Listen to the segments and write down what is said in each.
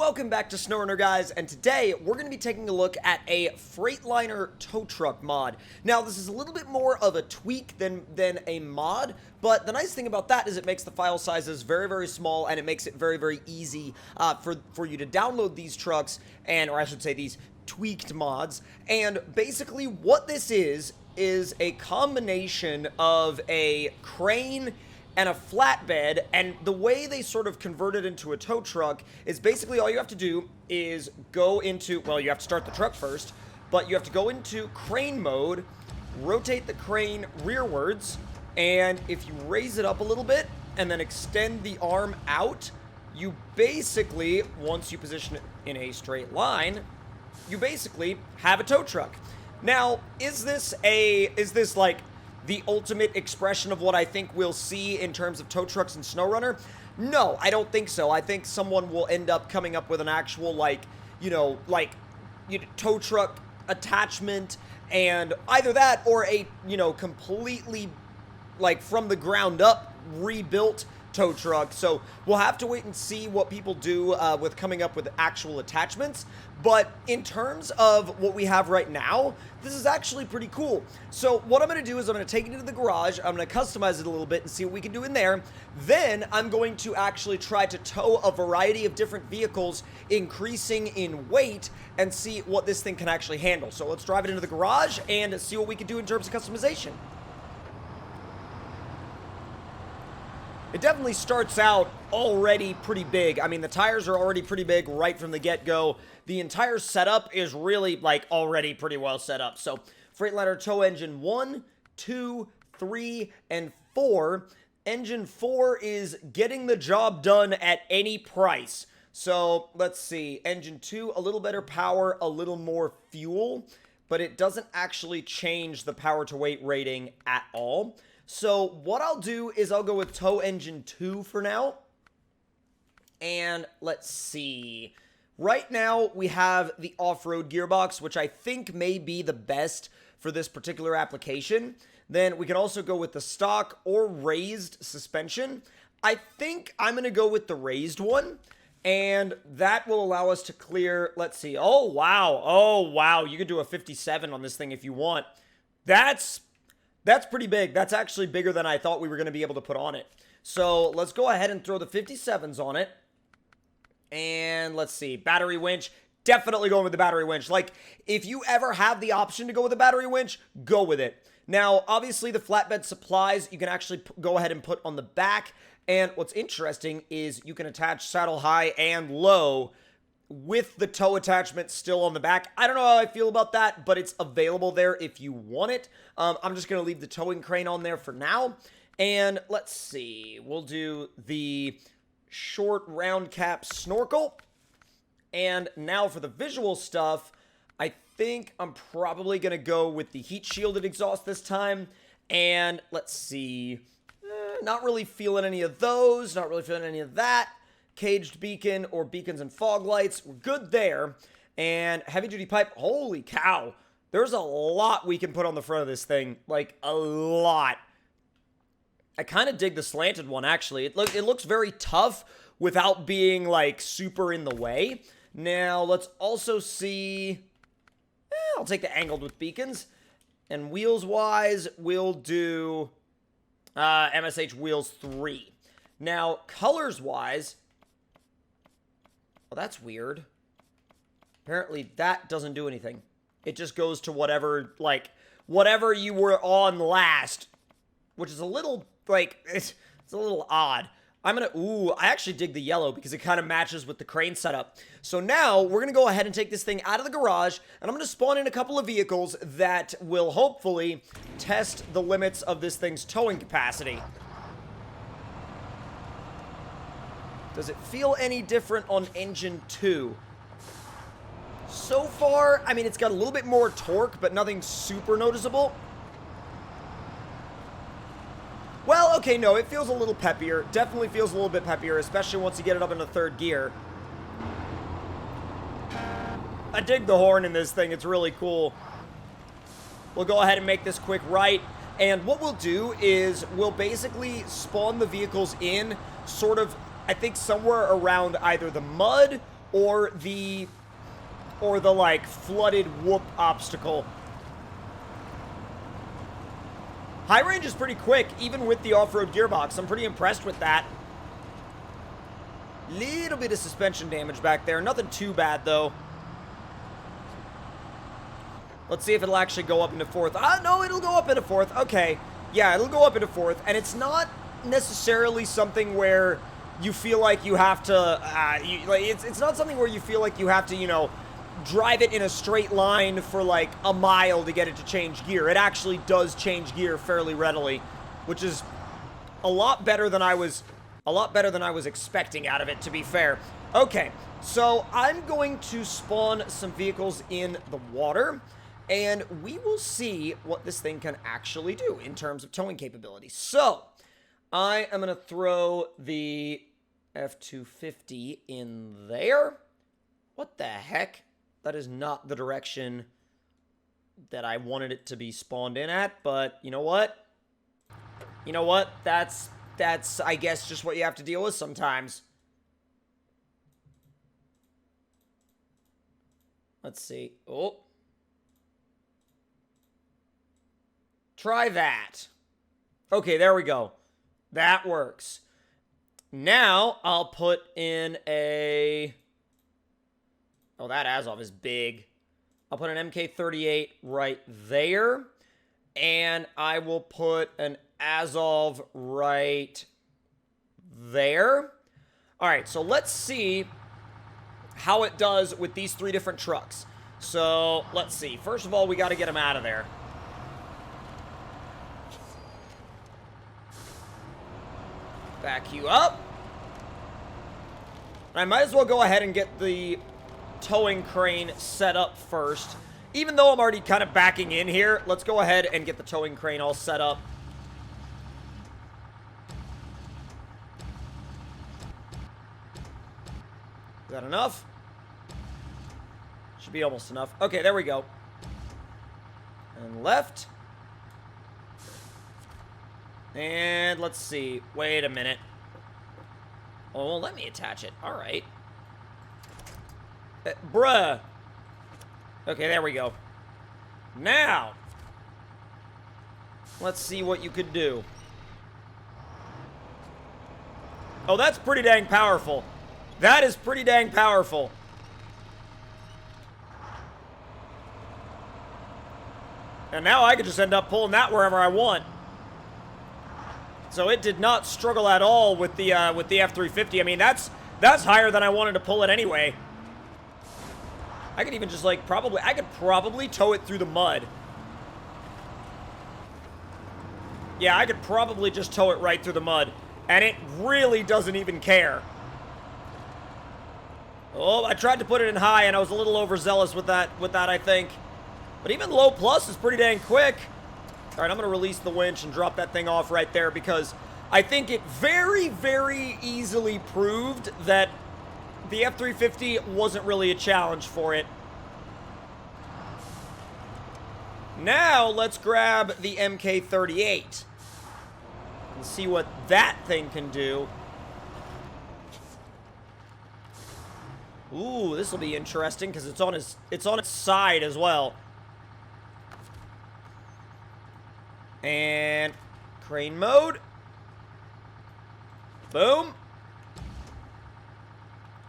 Welcome back to SnowRunner, guys, and today we're going to be taking a look at a Freightliner Tow Truck mod. Now, this is a little bit more of a tweak than a mod, but the nice thing about that is it makes the file sizes very small, and it makes it very easy for you to download these trucks, or I should say these tweaked mods. And basically what this is a combination of a crane and a flatbed, and the way they sort of convert it into a tow truck is basically all you have to do is go into, well, you have to start the truck first, but you have to go into crane mode, rotate the crane rearwards, and if you raise it up a little bit and then extend the arm out, you basically, once you position it in a straight line, you basically have a tow truck. Now, is this like the ultimate expression of what I think we'll see in terms of tow trucks and SnowRunner? No, I don't think so. I think someone will end up coming up with an actual, tow truck attachment, and either that or a, completely, from the ground up rebuilt tow truck. So we'll have to wait and see what people do with coming up with actual attachments. But in terms of what we have right now, this is actually pretty cool. So what I'm going to do is I'm going to take it into the garage, I'm going to customize it a little bit and see what we can do in there. Then I'm going to actually try to tow a variety of different vehicles, increasing in weight, and see what this thing can actually handle. So let's drive it into the garage and see what we can do in terms of customization. It definitely starts out already pretty big. I mean, the tires are already pretty big right from the get-go. The entire setup is really, already pretty well set up. So, Freightliner Tow Engine 1, 2, 3, and 4. Engine 4 is getting the job done at any price. So, let's see. Engine 2, a little better power, a little more fuel, but it doesn't actually change the power-to-weight rating at all. So what I'll do is I'll go with Tow Engine 2 for now. And let's see. Right now we have the off-road gearbox, which I think may be the best for this particular application. Then we can also go with the stock or raised suspension. I think I'm going to go with the raised one. And that will allow us to clear, let's see. Oh, wow. You could do a 57 on this thing if you want. That's pretty big. That's actually bigger than I thought we were going to be able to put on it. So let's go ahead and throw the 57s on it. And let's see. Battery winch. Definitely going with the battery winch. If you ever have the option to go with a battery winch, go with it. Now, obviously, the flatbed supplies, you can actually go ahead and put on the back. And what's interesting is you can attach saddle high and low with the tow attachment still on the back. I don't know how I feel about that, but it's available there if you want it. I'm just going to leave the towing crane on there for now. And let's see. We'll do the short round cap snorkel. And now for the visual stuff, I think I'm probably going to go with the heat shielded exhaust this time. And let's see. Not really feeling any of those. Not really feeling any of that. Caged beacon or beacons and fog lights. We're good there. And heavy duty pipe. Holy cow. There's a lot we can put on the front of this thing. A lot. I kind of dig the slanted one, actually. It looks very tough without being, super in the way. Now, let's also see. I'll take the angled with beacons. And wheels-wise, we'll do MSH wheels 3. Now, colors-wise, well, that's weird. Apparently, that doesn't do anything. It just goes to whatever you were on last, which is a little, it's a little odd. I actually dig the yellow because it kind of matches with the crane setup. So now, we're going to go ahead and take this thing out of the garage, and I'm going to spawn in a couple of vehicles that will hopefully test the limits of this thing's towing capacity. Does it feel any different on Engine 2? So far, I mean, it's got a little bit more torque, but nothing super noticeable. Well, okay, no, it feels a little peppier. Definitely feels a little bit peppier, especially once you get it up into third gear. I dig the horn in this thing. It's really cool. We'll go ahead and make this quick right. And what we'll do is we'll basically spawn the vehicles in sort of, I think, somewhere around either the mud or the like flooded whoop obstacle. High range is pretty quick, even with the off-road gearbox. I'm pretty impressed with that. Little bit of suspension damage back there. Nothing too bad, though. Let's see if it'll actually go up into fourth. No, it'll go up into fourth. Okay. Yeah, it'll go up into fourth. And it's not necessarily something where you feel like you have to... it's not something where you feel like you have to, you know, drive it in a straight line for, like, a mile to get it to change gear. It actually does change gear fairly readily, which is a lot better than I was expecting out of it, to be fair. Okay, so I'm going to spawn some vehicles in the water, and we will see what this thing can actually do in terms of towing capability. So, I am going to throw the F-250 in there. What the heck? That is not the direction that I wanted it to be spawned in at, but you know what? You know what? That's I guess, just what you have to deal with sometimes. Let's see. Oh. Try that. Okay, there we go. That works. Now, I'll put in a... Oh, that Azov is big. I'll put an MK38 right there. And I will put an Azov right there. All right, so let's see how it does with these three different trucks. So, let's see. First of all, we got to get them out of there. Back you up. I might as well go ahead and get the towing crane set up first. Even though I'm already kind of backing in here, let's go ahead and get the towing crane all set up. Is that enough? Should be almost enough. Okay, there we go. And left. And let's see. Wait a minute. Oh, well, let me attach it. All right. Bruh. Okay, there we go. Now, let's see what you could do. Oh, that's pretty dang powerful. That is pretty dang powerful. And now I could just end up pulling that wherever I want. So it did not struggle at all with the F-350. I mean, that's higher than I wanted to pull it anyway. I could even just, like, I could probably tow it through the mud. Yeah, I could probably just tow it right through the mud. And it really doesn't even care. Oh, I tried to put it in high, and I was a little overzealous with that, I think. But even low plus is pretty dang quick. All right, I'm going to release the winch and drop that thing off right there because I think it very, very easily proved that the F-350 wasn't really a challenge for it. Now, let's grab the MK38 and see what that thing can do. Ooh, this will be interesting because it's on its side as well. And crane mode. Boom.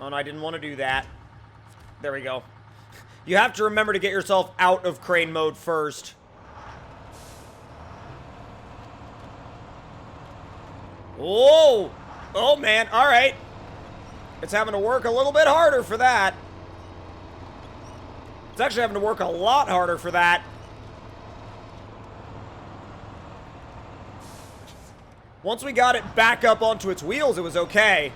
Oh, no, I didn't want to do that. There we go. You have to remember to get yourself out of crane mode first. Whoa! Oh, man. All right. It's having to work a little bit harder for that. It's actually having to work a lot harder for that. Once we got it back up onto its wheels, it was okay.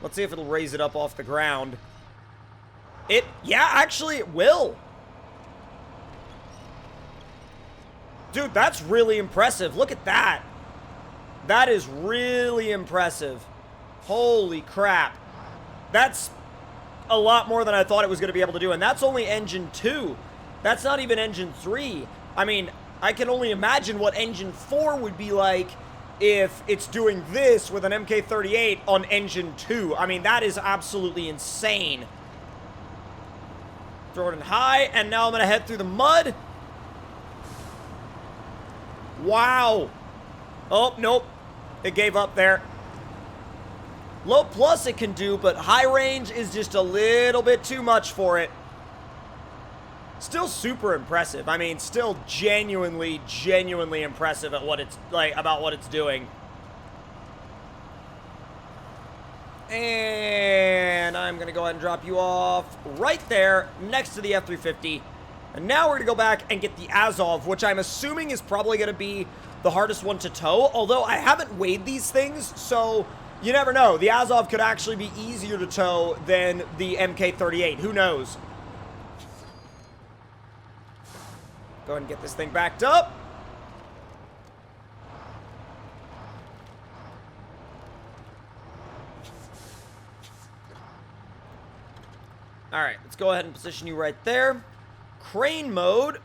Let's see if it'll raise it up off the ground. Yeah, actually it will. Dude, that's really impressive. Look at that. That is really impressive. Holy crap. That's a lot more than I thought it was going to be able to do. And that's only engine 2. That's not even engine 3. I mean, I can only imagine what engine 4 would be like if it's doing this with an MK38 on engine 2. I mean, that is absolutely insane. Throw it in high, and now I'm going to head through the mud. Wow. Oh, nope. It gave up there. Low plus it can do, but high range is just a little bit too much for it. Still super impressive. I mean, still genuinely impressive at what it's like, about what it's doing. And I'm going to go ahead and drop you off right there next to the F-350. And now we're going to go back and get the Azov, which I'm assuming is probably going to be the hardest one to tow. Although I haven't weighed these things, so you never know. The Azov could actually be easier to tow than the MK38. Who knows? Go ahead and get this thing backed up. All right, let's go ahead and position you right there. Crane mode.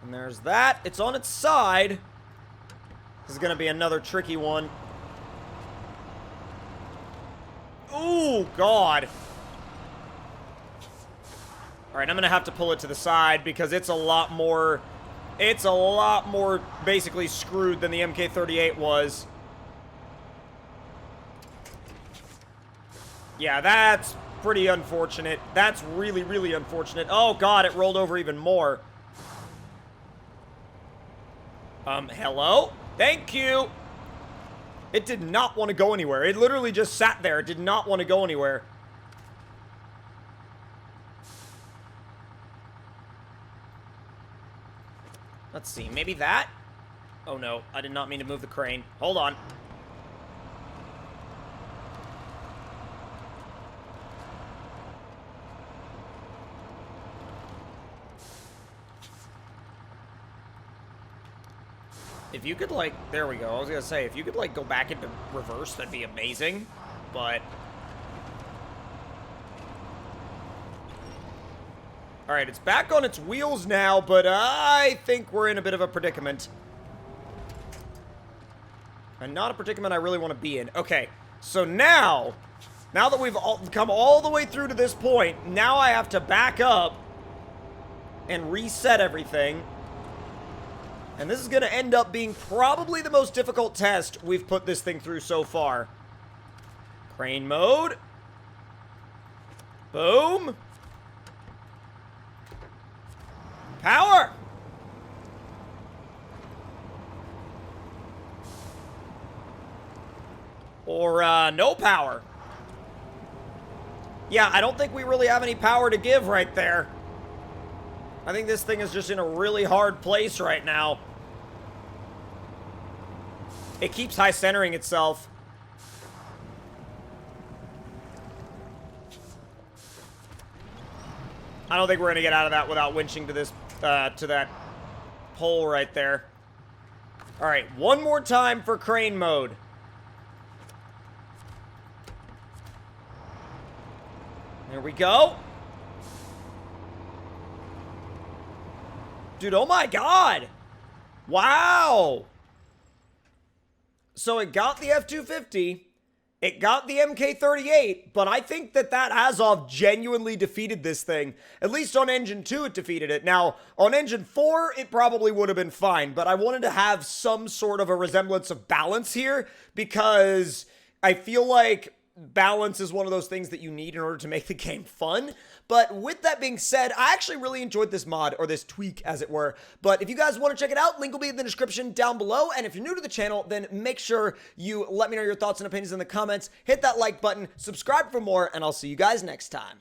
And there's that. It's on its side. This is going to be another tricky one. Ooh, God. All right, I'm going to have to pull it to the side because it's a lot more basically screwed than the MK38 was. Yeah, that's pretty unfortunate. That's really unfortunate. Oh, God, it rolled over even more. Hello? Thank you. It did not want to go anywhere. It literally just sat there. It did not want to go anywhere. Let's see, maybe that? Oh no, I did not mean to move the crane. Hold on. If you could, like, there we go. I was gonna say, if you could, like, go back into reverse, that'd be amazing. But all right, it's back on its wheels now, but I think we're in a bit of a predicament. And not a predicament I really want to be in. Okay, so now that we've come all the way through to this point, now I have to back up and reset everything. And this is going to end up being probably the most difficult test we've put this thing through so far. Crane mode. Boom. Power! Or, no power. Yeah, I don't think we really have any power to give right there. I think this thing is just in a really hard place right now. It keeps high centering itself. I don't think we're going to get out of that without winching to this, to that pole right there. All right, one more time for crane mode. There we go. Dude, oh my God. Wow. So it got the F-250. It got the MK38, but I think that Azov genuinely defeated this thing. At least on Engine 2, it defeated it. Now, on Engine 4, it probably would have been fine, but I wanted to have some sort of a resemblance of balance here because I feel like balance is one of those things that you need in order to make the game fun. But with that being said, I actually really enjoyed this mod, or this tweak as it were. But if you guys want to check it out, link will be in the description down below. And if you're new to the channel, then make sure you let me know your thoughts and opinions in the comments. Hit that like button, subscribe for more, and I'll see you guys next time.